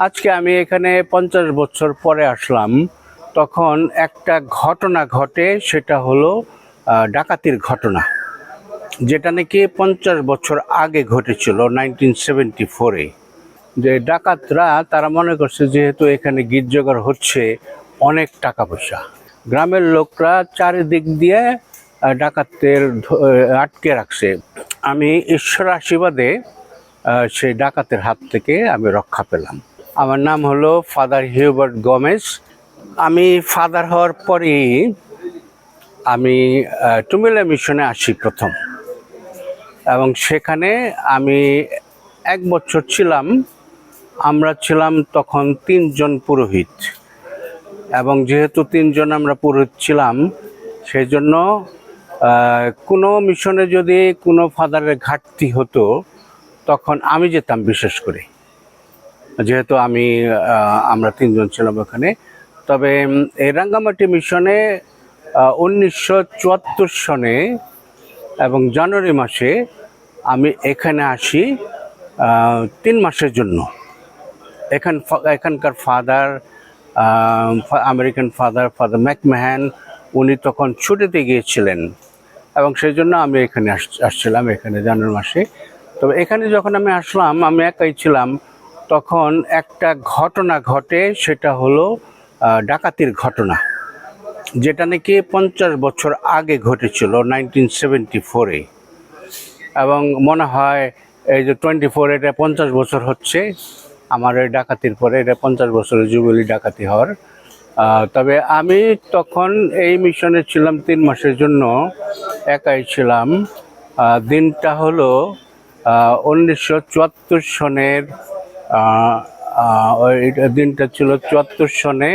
আজকে আমি এখানে 50 বছর পরে আসলাম। তখন একটা ঘটনা ঘটে, সেটা হলো ডাকাতির ঘটনা, যেটা নাকি 50 বছর আগে ঘটেছিল 1974-এ। যে ডাকাতরা তারা মনে করছে যেহেতু এখানে গির্জাঘর হচ্ছে, অনেক টাকা পয়সা, গ্রামের লোকরা চারিদিক দিয়ে ডাকাতদের আটকে রাখছে। আমি ঈশ্বর আশীর্বাদে সেই ডাকাতের হাত থেকে আমি রক্ষা পেলাম। আমার নাম হলো ফাদার হিউবার্ট গোমেজ। আমি ফাদার হওয়ার পরেই আমি টুমিলা মিশনে আসি প্রথম, এবং সেখানে আমি 1 বছর ছিলাম। আমরা ছিলাম তখন 3 জন পুরোহিত, এবং যেহেতু 3 জন আমরা পুরোহিত ছিলাম, সেই জন্য কোনো মিশনে যদি কোনো ফাদারের ঘাটতি হতো তখন আমি যেতাম, বিশেষ করে যেহেতু আমরা 3 জন ছিলাম ওখানে। তবে এই রাঙ্গামাটি মিশনে 1974 সনে এবং জানুয়ারি মাসে আমি এখানে আসি 3 মাসের জন্য। এখানকার ফাদার, আমেরিকান ফাদার ম্যাকম্যাহান, উনি তখন ছুটিতে গিয়েছিলেন, এবং সেই জন্য আমি এখানে আসছিলাম এখানে জানুয়ারি মাসে। তবে এখানে যখন আমি আসলাম, আমি একাই ছিলাম। তখন একটা ঘটনা ঘটে, সেটা হলো ডাকাতির ঘটনা, যেটা নাকি 50 বছর আগে ঘটেছিল 1974-এ। এবং মনে হয় এই যে 24, এটা 50 বছর হচ্ছে আমার এই ডাকাতির পরে, এটা 50 বছরের জুবিলি ডাকাতি হওয়ার। তবে আমি তখন এই মিশনে ছিলাম 3 মাসের জন্য, একাই ছিলাম। দিনটা হলো 1974 সনের, দিনটা ছিল 74 সনে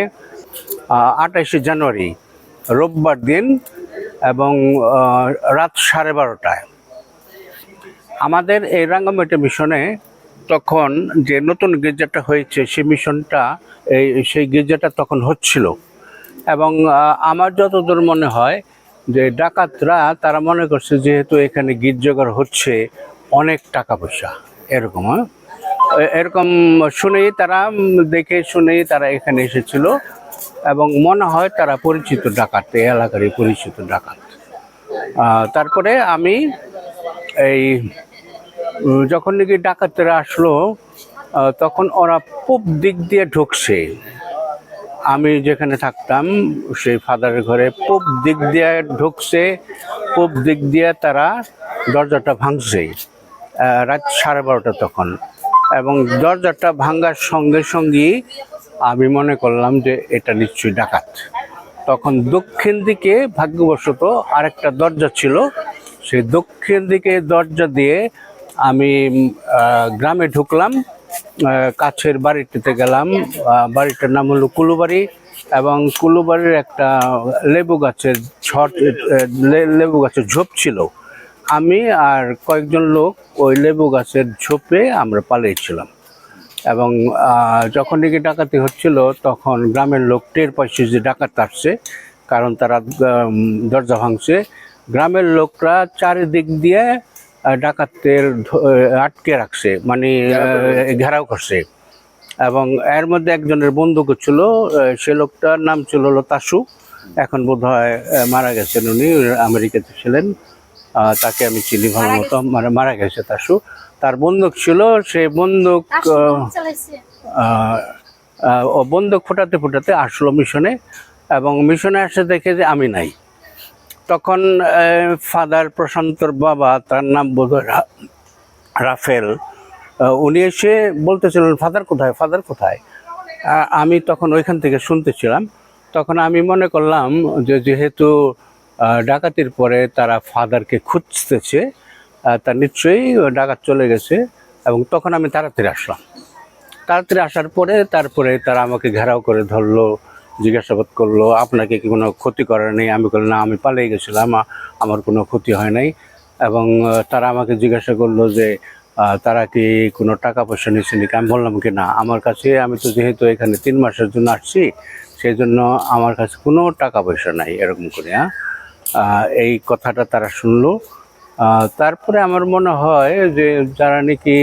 28শে জানুয়ারি, রোববার দিন, এবং রাত 12:30টায়। আমাদের এই রাঙ্গামাটি মিশনে তখন যে নতুন গির্জাটা হয়েছে, সেই গির্জাটা তখন হচ্ছিল। এবং আমার যতদূর মনে হয় যে ডাকাতরা তারা মনে করছে যেহেতু এখানে গির্জাঘর হচ্ছে, অনেক টাকা পয়সা, এরকম শুনেই তারা, দেখে শুনেই তারা এখানে এসেছিল, এবং মনে হয় তারা পরিচিত ডাকাত, এই এলাকারই পরিচিত ডাকাত। তারপরে আমি এই যখন নাকি ডাকাতেরা আসলো, তখন ওরা পূব দিক দিয়ে ঢুকছে। আমি যেখানে থাকতাম সেই ফাদারের ঘরে পূব দিক দিয়ে ঢুকছে, পূব দিক দিয়ে তারা দরজাটা ভাঙছে রাত 12:30 তখন। এবং দরজাটা ভাঙার সঙ্গে সঙ্গেই আমি মনে করলাম যে এটা নিশ্চয়ই ডাকাত। তখন দক্ষিণ দিকে ভাগ্যবশত আরেকটা দরজা ছিল, সেই দক্ষিণ দিকে দরজা দিয়ে আমি গ্রামে ঢুকলাম, কাছের বাড়িটিতে গেলাম। বাড়িটার নাম হলো কুলুবাড়ি, এবং কুলুবাড়ির একটা লেবু গাছের ঝোপ ছিল। আমি আর কয়েকজন লোক ওই লেবু গাছের ঝোপে আমরা পালিয়েছিলাম। এবং যখন নাকি ডাকাতি হচ্ছিল, তখন গ্রামের লোক টের পাইছে যে ডাকাত আসছে, কারণ তারা দরজা ভাঙছে। গ্রামের লোকরা চারিদিক দিয়ে ডাকাতদের আটকে রাখছে, মানে ঘেরাও করছে। এবং এর মধ্যে একজনের বন্দুক ছিল, সে লোকটার নাম ছিল হলো তাসু। এখন বোধ হয় মারা গেছেন, উনি আমেরিকাতে ছিলেন, তাকে আমি চিনি ভালো মতো, মানে মারা গেছে তাসু। তার বন্দুক ছিল, সেই বন্দুক বন্দুক ফোটাতে ফোটাতে আসলো মিশনে, এবং মিশনে আসে দেখে যে আমি নাই। তখন ফাদার প্রশান্তর বাবা, তার নাম বোধহয় রাফেল, উনি এসে বলতেছিলেন ফাদার কোথায়, ফাদার কোথায়। আমি তখন ওইখান থেকে শুনতেছিলাম। তখন আমি মনে করলাম যে যেহেতু ডাকাতির পরে তারা ফাদারকে খুঁজতেছে, তা নিশ্চয়ই ডাকাত চলে গেছে। এবং তখন আমি তাড়াতাড়ি আসলাম। তাড়াতাড়ি আসার পরে তারপরে তারা আমাকে ঘেরাও করে ধরলো, জিজ্ঞাসাবাদ করলো, আপনাকে কি কোনো ক্ষতি করে নেই? আমি বললাম না, আমি পালিয়ে গেছিলাম, আমার কোনো ক্ষতি হয় নাই। এবং তারা আমাকে জিজ্ঞাসা করলো যে তারা কি কোনো টাকা পয়সা নিচ্ছে নাকি? আমি বললাম কি না, আমার কাছে, আমি তো যেহেতু এখানে 3 মাসের জন্য আসছি, সেই জন্য আমার কাছে কোনো টাকা পয়সা নাই, এরকম করে। এই কথাটা তারা শুনলো। তারপরে আমার মনে হয় যে যারা নাকি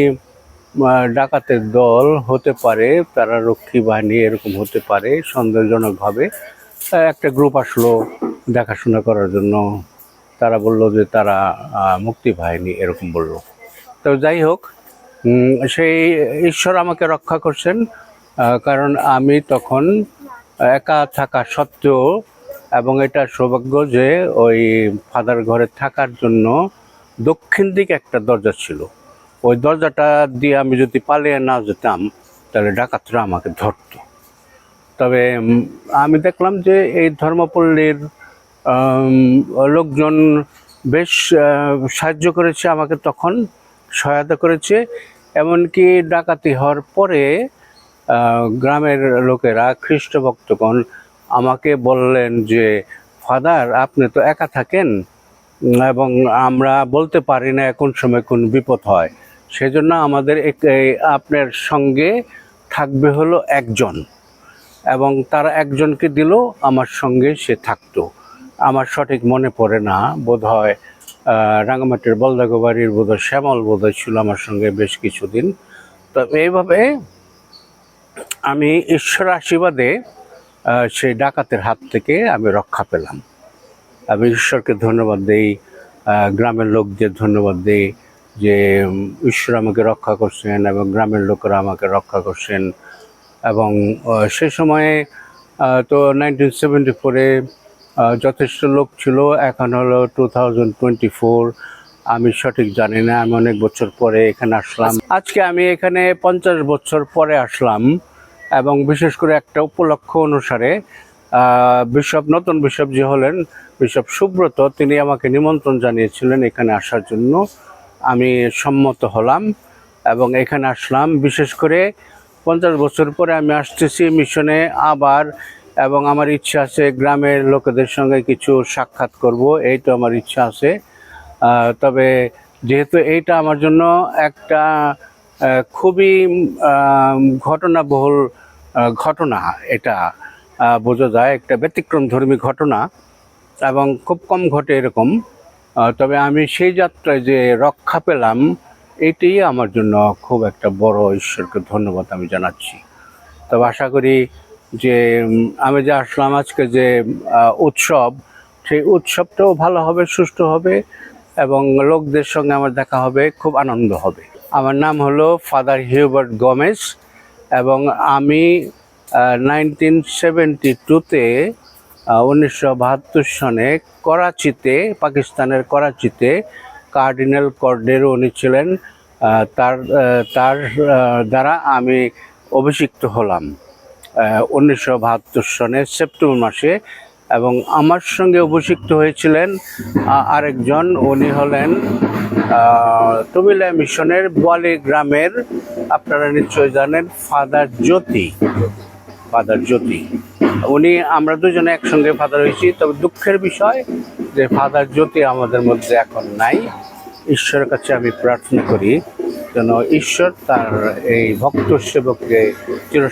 ডাকাতের দল হতে পারে, তারা রক্ষী বাহিনী এরকম হতে পারে সন্দেহজনকভাবে। একটা গ্রুপ আসলো দেখাশোনা করার জন্য, তারা বলল যে তারা মুক্তি বাহিনী এরকম বলল। তো যাই হোক, সেই ঈশ্বর আমাকে রক্ষা করছেন, কারণ আমি তখন একা থাকা সত্ত্বেও, এবং এটা সৌভাগ্য যে ওই ফাদার ঘরে থাকার জন্য দক্ষিণ দিকে একটা দরজা ছিল। ওই দরজাটা দিয়ে আমি যদি পালিয়ে না যেতাম তাহলে ডাকাতরা আমাকে ধরত। তবে আমি দেখলাম যে এই ধর্মপল্লীর লোকজন বেশ সাহায্য করেছে আমাকে, তখন সহায়তা করেছে। এমনকি ডাকাতি হওয়ার পরে গ্রামের লোকেরা, খ্রিস্ট ভক্তগণ আমাকে বললেন যে ফাদার, আপনি তো একা থাকেন এবং আমরা বলতে পারি না কোন সময় কোন বিপদ হয়, সেজন্য আমাদের আপনার সঙ্গে থাকবে হলো একজন। এবং তারা একজনকে দিল, আমার সঙ্গে সে থাকতো। আমার সঠিক মনে পড়ে না, বোধ হয় রাঙামাটির বলদাগোবাড়ির বোধহয় শ্যামল বোধহয় ছিল আমার সঙ্গে বেশ কিছুদিন। তো এইভাবে আমি ঈশ্বর আশীর্বাদে সেই ডাকাতের হাত থেকে আমি রক্ষা পেলাম। আমি ঈশ্বরকে ধন্যবাদ দিই, গ্রামের লোকদের ধন্যবাদ দিই যে ঈশ্বর আমাকে রক্ষা করছেন এবং গ্রামের লোকেরা আমাকে রক্ষা করছেন। এবং সে সময়ে তো 1974-এ যথেষ্ট লোক ছিল। এখন হলো 2024, আমি সঠিক জানি না, আমি অনেক বছর পরে এখানে আসলাম। আজকে আমি এখানে 50 বছর পরে আসলাম, এবং বিশেষ করে একটা উপলক্ষ অনুসারে নতুন বিশপ যে হলেন বিশপ সুব্রত, তিনি আমাকে নিমন্ত্রণ জানিয়েছিলেন এখানে আসার জন্য। আমি সম্মত হলাম এবং এখানে আসলাম। বিশেষ করে 50 বছর পরে আমি আসতেছি মিশনে আবার, এবং আমার ইচ্ছা আছে গ্রামের লোকেদের সঙ্গে কিছু সাক্ষাৎ করব, এই তো আমার ইচ্ছা আছে। তবে যেহেতু এইটা আমার জন্য একটা খুবই ঘটনাবহুল ঘটনা, এটা বোঝা যায় একটা ব্যতিক্রমধর্মী ঘটনা এবং খুব কম ঘটে এরকম। তবে আমি সেই যাত্রায় যে রক্ষা পেলাম, এটাই আমার জন্য খুব একটা বড়, ঈশ্বরকে ধন্যবাদ আমি জানাচ্ছি। তবে আশা করি যে আমি যে আসলাম আজকে যে উৎসব, সেই উৎসবটাও ভালো হবে, সুষ্ঠু হবে, এবং লোকদের সঙ্গে আমার দেখা হবে, খুব আনন্দ হবে। আমার নাম হলো ফাদার হিউবার্ট গোমেজ, এবং আমি 1972-তে 1972 সনে করাচিতে, পাকিস্তানের করাচিতে কার্ডিনাল কর্ডেরো উনি ছিলেন, তার দ্বারা আমি অভিষিক্ত হলাম 1972 সনের সেপ্টেম্বর মাসে। এবং আমার সঙ্গে অভিষিক্ত হয়েছিলেন আরেকজন, উনি হলেন তুমিলা মিশনের বোয়ালি গ্রামের, আপনারা নিশ্চয় জানেন, ফাদার জ্যোতি। আমরা দুজনে একসঙ্গে ফাদার হয়েছি। তবে দুঃখের বিষয় যে ফাদার জ্যোতি আমাদের মধ্যে এখন নাই। ঈশ্বরের কাছে আমি প্রার্থনা করি যেন ঈশ্বর তার এই ভক্ত সেবককে চির